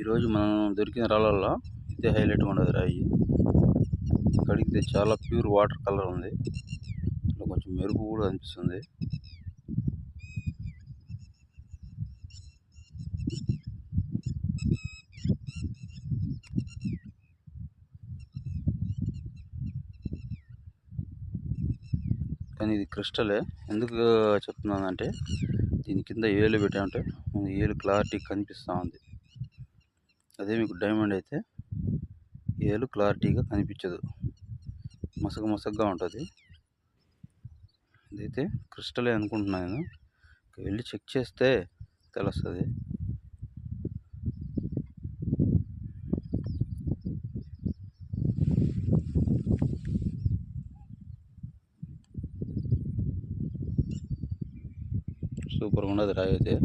ఈరోజు మనం దొరికిన రాళ్ళల్లో ఇదే హైలైట్గా ఉండదు రాయి. కడిగితే చాలా ప్యూర్ వాటర్ కలర్ ఉంది. ఇలా కొంచెం మెరుపు కూడా అనిపిస్తుంది. కానీ ఇది క్రిస్టలే. ఎందుకు చెప్తున్నానంటే దీని కింద ఏలు పెట్టామంటే ఏలు క్లారిటీ కనిపిస్తూ ఉంది. అదే మీకు డైమండ్ అయితే ఏలు క్లారిటీగా కనిపించదు, మసకగా ఉంటుంది. ఇదైతే క్రిస్టలే అనుకుంటున్నాను నేను. వెళ్ళి చెక్ చేస్తే తెలుస్తుంది. సూపర్గా ఉన్నది రాయి అయితే.